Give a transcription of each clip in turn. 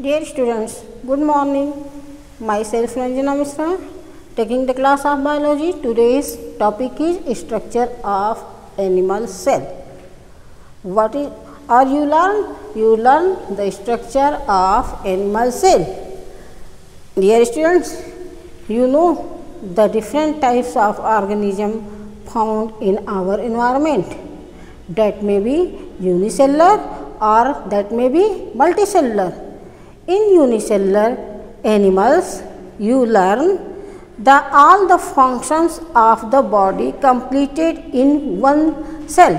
Dear students, good morning. Myself Ranjana Mishra, taking the class of biology. Today's topic is structure of animal cell. What is or you learn? You learn the structure of animal cell. Dear students, you know the different types of organism found in our environment. That may be unicellular or that may be multicellular. In unicellular animals, you learn all the functions of the body completed in one cell,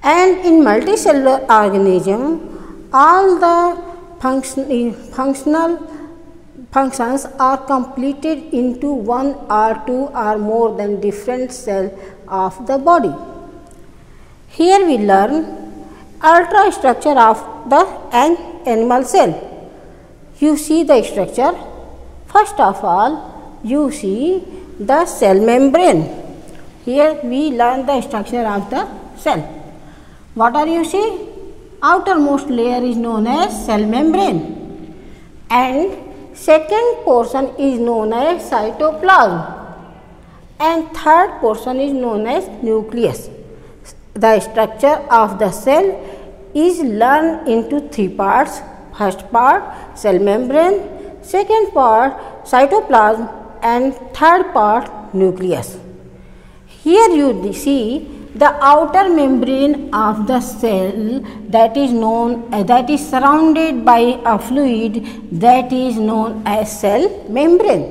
and in multicellular organism, all the functional functions are completed into one or two or more than different cells of the body. Here we learn ultrastructure of the animal cell. You see the structure. First of all, you see the cell membrane. Here we learn the structure of the cell. What are you see? Outermost layer is known as cell membrane, and second portion is known as cytoplasm, and third portion is known as nucleus. The structure of the cell is learned into three parts. First part cell membrane, second part cytoplasm, and third part nucleus. Here you see the outer membrane of the cell that is surrounded by a fluid that is known as cell membrane,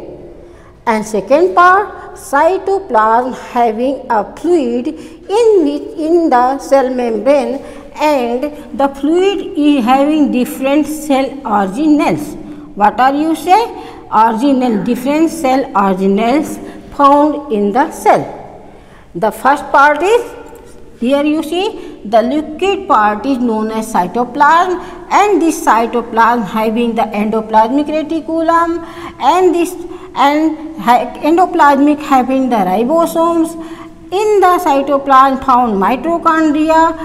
and second part cytoplasm having a fluid in the cell membrane, and the fluid is having different cell organelles. What are you say? Organelle, different cell organelles found in the cell. The first part is, here you see the liquid part is known as cytoplasm, and this cytoplasm having the endoplasmic reticulum, and endoplasmic having the ribosomes. In the cytoplasm found mitochondria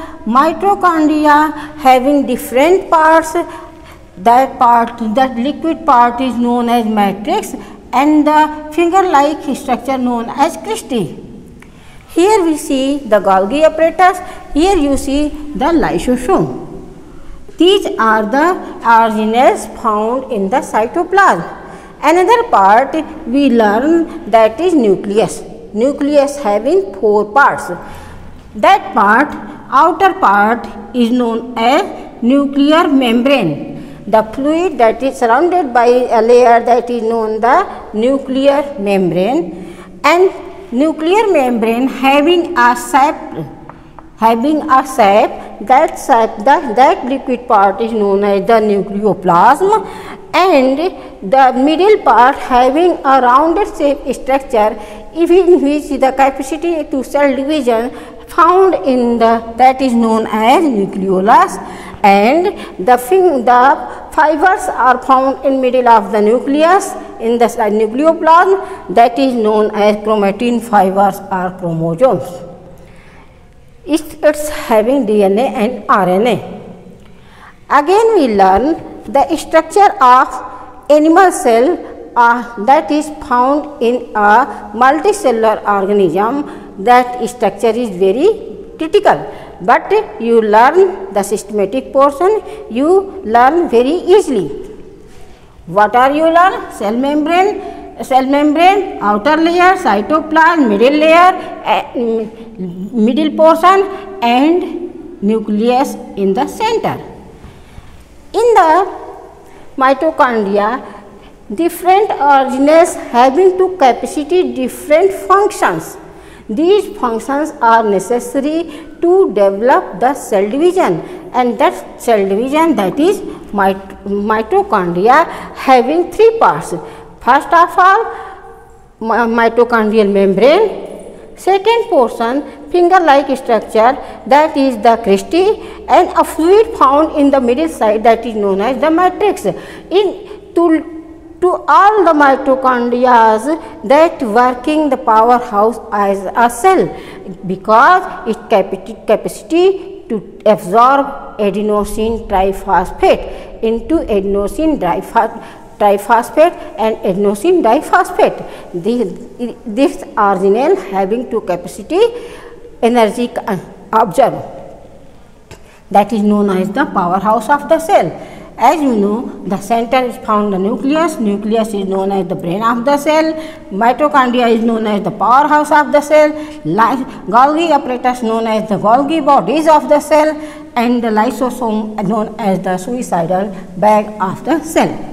having different parts. That liquid part is known as matrix, and the finger-like structure known as cristae. Here we see the Golgi apparatus. Here you see the lysosome. These are the organelles found in the cytoplasm. Another part we learn, that is nucleus. Nucleus having four parts. That part, outer part, is known as nuclear membrane. The fluid that is surrounded by a layer that is known the nuclear membrane, and nuclear membrane having a sap. That liquid part is known as the nucleoplasm, and the middle part having a rounded shape structure in which the capacity to cell division found in that is known as nucleolus, and the fibers are found in middle of the nucleus in the nucleoplasm, that is known as chromatin fibers or chromosomes. It's having DNA and RNA. Again we learn the structure of animal cell that is found in a multicellular organism. That structure is very critical, but you learn the systematic portion, you learn very easily. What are you learn? Cell membrane, outer layer, cytoplasm, middle layer, middle portion, and nucleus in the center. In the mitochondria, different organelles having to capacity different functions. These functions are necessary to develop the cell division, and that cell division, that is mitochondria, having three parts. First of all, mitochondrial membrane, second portion finger-like structure, that is the cristae, and a fluid found in the middle side, that is known as the matrix. To all the mitochondria that working the powerhouse as a cell, because its capacity to absorb adenosine triphosphate into adenosine triphosphate and adenosine diphosphate. This organelle having two capacity energy observe, that is known as the powerhouse of the cell. As you know, the center is found the nucleus. Nucleus is known as the brain of the cell. Mitochondria is known as the powerhouse of the cell. Golgi apparatus known as the Golgi bodies of the cell, and the lysosome known as the suicidal bag of the cell.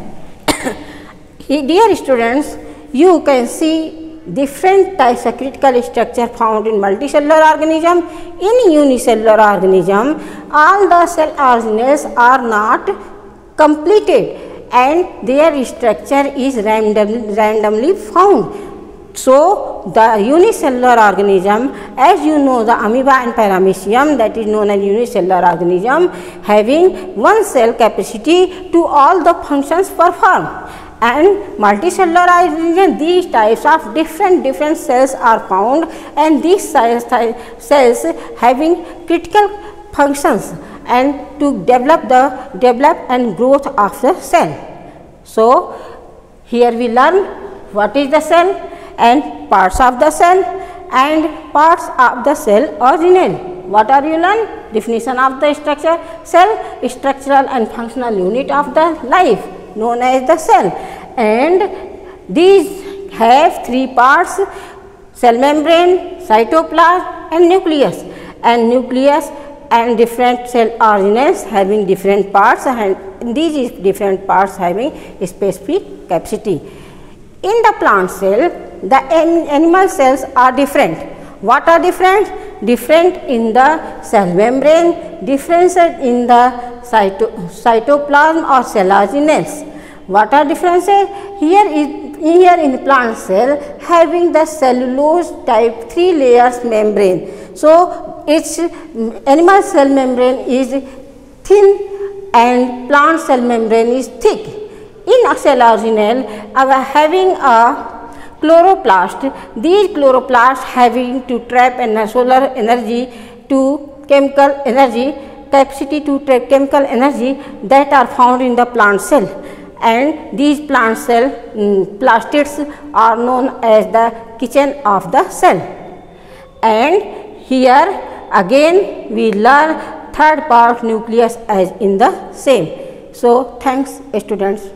Dear students, you can see different types of critical structure found in multicellular organism. In unicellular organism, all the cell organelles are not completed and their structure is randomly found. So, the unicellular organism, as you know, the amoeba and paramecium, that is known as unicellular organism, having one cell capacity to all the functions performed. And multicellular organism, these types of different cells are found, and these cells having critical functions and to develop and growth of the cell. So, here we learn what is the cell and parts of the cell and parts of the cell organelle. What are you learn? Definition of the structure. Cell, structural and functional unit of the life known as the cell, and these have three parts: cell membrane, cytoplasm and nucleus. And different cell organelles having different parts, and these different parts having specific capacity. In the plant cell, the animal cells are different. What are different? Different in the cell membrane, different in the cytoplasm or cell organelles. What are differences? Here in the plant cell having the cellulose type 3 layers membrane. So, its animal cell membrane is thin and plant cell membrane is thick. In a cell organelle, having a chloroplast, these chloroplasts having to trap solar energy to chemical energy, capacity to trap chemical energy that are found in the plant cell. And these plant cell plastids are known as the kitchen of the cell. And here again we learn third part nucleus as in the same. So, thanks students.